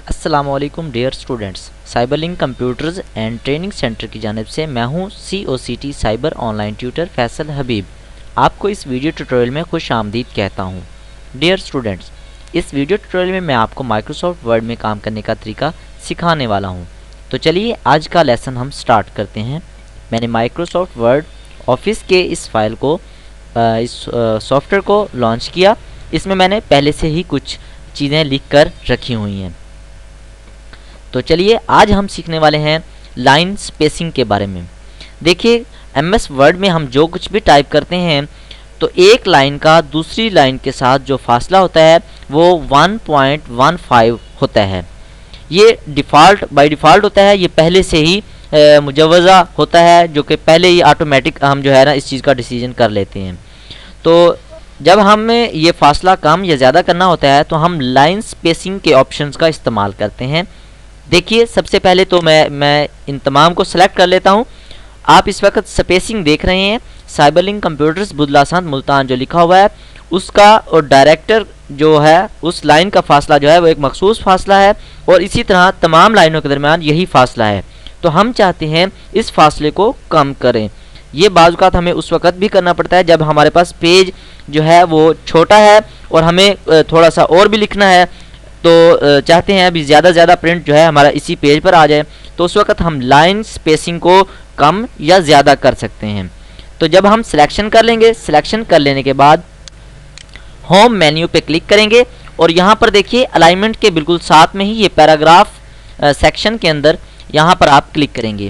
السلام علیکم dear students, cyber link computers and training centre کی جانب سے میں ہوں COCT cyber online tutor Faisal Habib, آپ کو اس ویڈیو ٹیوٹوریل میں خوش آمدید کہتا ہوں۔ ڈیئر اسٹوڈنٹس، اس ویڈیو ٹیوٹوریل میں آپ کو مائکروسافٹ ورڈ میں کام کرنے کا طریقہ سکھانے والا ہوں۔ تو چلیے آج کا لیسن ہم سٹارٹ کرتے ہیں۔ میں نے مائکروسافٹ ورڈ آفس کے اس فائل کو اس سافٹ ویئر کو لانچ کیا۔ اس میں نے پہلے سے ہی کچھ چیزیں لکھ کر رکھی ہوئی ہیں۔ تو چلیے آج ہم سیکھنے والے ہیں لائن سپیسنگ کے بارے میں۔ دیکھیے MS ورڈ میں ہم جو کچھ بھی ٹائپ کرتے ہیں تو ایک لائن کا دوسری لائن کے ساتھ جو فاصلہ ہوتا ہے وہ 1.15 ہوتا ہے۔ یہ بائی ڈیفالٹ ہوتا ہے، یہ پہلے سے ہی مجوزہ ہوتا ہے، جو کہ پہلے ہی آٹومیٹک ہم جو ہے نا اس چیز کا ڈیسیژن کر لیتے ہیں۔ تو جب ہمیں یہ فاصلہ کم یا زیادہ کرنا ہوتا ہے تو ہم لائن سپیسنگ کے آپشنز کا استعمال کرتے ہیں۔ دیکھیے سب سے پہلے تو میں ان تمام کو سلیکٹ کر لیتا ہوں۔ آپ اس وقت سپیسنگ دیکھ رہے ہیں، سائبر لنک کمپیوٹرز بدلاسان ملتان جو لکھا ہوا ہے اس کا اور ڈائریکٹر جو ہے اس لائن کا فاصلہ جو ہے وہ ایک مخصوص فاصلہ ہے، اور اسی طرح تمام لائنوں کے درمیان یہی فاصلہ ہے۔ تو ہم چاہتے ہیں اس فاصلے کو کم کریں۔ یہ بعض اوقات ہمیں اس وقت بھی کرنا پڑتا ہے جب ہمارے پاس پیج جو ہے وہ چھوٹا ہے اور ہمیں تھوڑا سا اور بھی لکھنا ہے، تو چاہتے ہیں ابھی زیادہ زیادہ پرنٹ جو ہے ہمارا اسی پیج پر آ جائے، تو اس وقت ہم لائن سپیسنگ کو کم یا زیادہ کر سکتے ہیں۔ تو جب ہم سلیکشن کر لیں گے، سلیکشن کر لینے کے بعد ہوم مینیو پہ کلک کریں گے، اور یہاں پر دیکھیے الائنمنٹ کے بالکل ساتھ میں ہی یہ پیراگراف سیکشن کے اندر یہاں پر آپ کلک کریں گے۔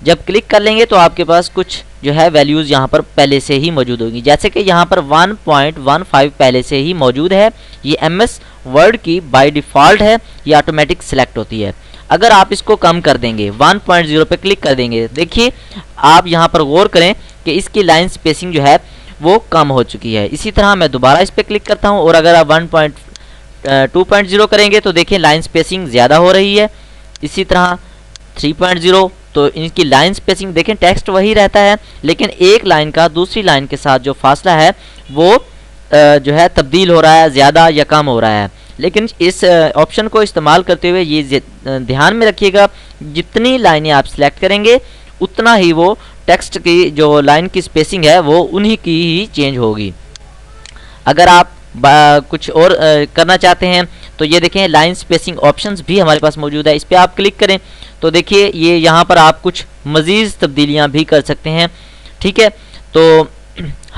جب کلک کر لیں گے تو آپ کے پاس کچھ جو ہے ویلیوز یہاں پر پہلے سے ہی موجود ہوگی، جیسے کہ یہاں پر 1.15 پہلے سے ہی موجود ہے۔ یہ MS ورڈ کی بائی ڈیفالٹ ہے، یہ آٹومیٹک سلیکٹ ہوتی ہے۔ اگر آپ اس کو کم کر دیں گے 1.0 پہ کلک کر دیں گے، دیکھیے آپ یہاں پر غور کریں کہ اس کی لائن سپیسنگ جو ہے وہ کم ہو چکی ہے۔ اسی طرح میں دوبارہ اس پہ کلک کرتا ہوں، اور اگر آپ 1.2.0 کریں گے تو دیکھیں لائن سپیسنگ زیادہ ہو رہی ہے۔ اسی طرح 3.0 تو ان کی لائن سپیسنگ دیکھیں ٹیکسٹ وہی رہتا ہے، لیکن ایک لائن کا دوسری لائن کے ساتھ جو فاصلہ ہے وہ جو ہے تبدیل ہو رہا ہے، زیادہ یا کم ہو رہا ہے۔ لیکن اس آپشن کو استعمال کرتے ہوئے یہ دھیان میں رکھیے گا، جتنی لائنیں آپ سلیکٹ کریں گے اتنا ہی وہ ٹیکسٹ کی جو لائن کی سپیسنگ ہے وہ انہی کی ہی چینج ہوگی۔ اگر آپ کچھ اور کرنا چاہتے ہیں تو یہ دیکھیں لائن سپیسنگ آپشنز بھی ہمارے پاس موجود ہے، اس پہ آپ کلک کریں تو دیکھیے یہ یہاں پر آپ کچھ مزید تبدیلیاں بھی کر سکتے ہیں۔ ٹھیک ہے، تو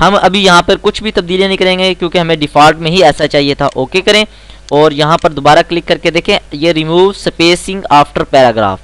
ہم ابھی یہاں پر کچھ بھی تبدیلیاں نہیں کریں گے کیونکہ ہمیں ڈیفالٹ میں ہی ایسا چاہیے تھا۔ اوکے کریں، اور یہاں پر دوبارہ کلک کر کے دیکھیں یہ ریموو سپیسنگ آفٹر پیراگراف،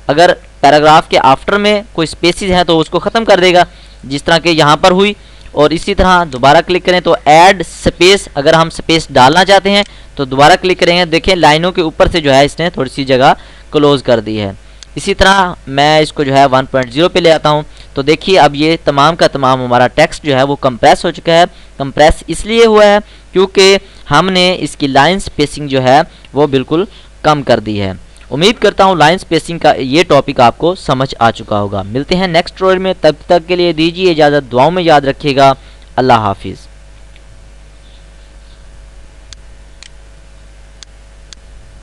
اگر پیراگراف کے آفٹر میں کوئی سپیسز ہیں تو اس کو ختم کر دے گا، جس طرح کہ یہاں پر ہوئی۔ اور اسی طرح دوبارہ کلک کریں تو ایڈ سپیس، اگر ہم سپیس ڈالنا چاہتے ہیں تو دوبارہ کلک کریں گے، دیکھیں لائنوں کے اوپر سے جو ہے اس نے تھوڑی سی جگہ کلوز کر دی ہے۔ اسی طرح میں اس کو جو ہے 1.0 پہ لے آتا ہوں، تو دیکھیے اب یہ تمام کا تمام ہمارا ٹیکسٹ جو ہے وہ کمپریس ہو چکا ہے۔ کمپریس اس لیے ہوا ہے کیونکہ ہم نے اس کی لائن سپیسنگ جو ہے وہ بالکل کم کر دی ہے۔ امید کرتا ہوں لائن سپیسنگ کا یہ ٹاپک آپ کو سمجھ آ چکا ہوگا۔ ملتے ہیں نیکسٹ ٹیوٹوریل میں، تب تک کے لیے دیجیے اجازت، دعاؤں میں یاد رکھیے گا۔ اللہ حافظ۔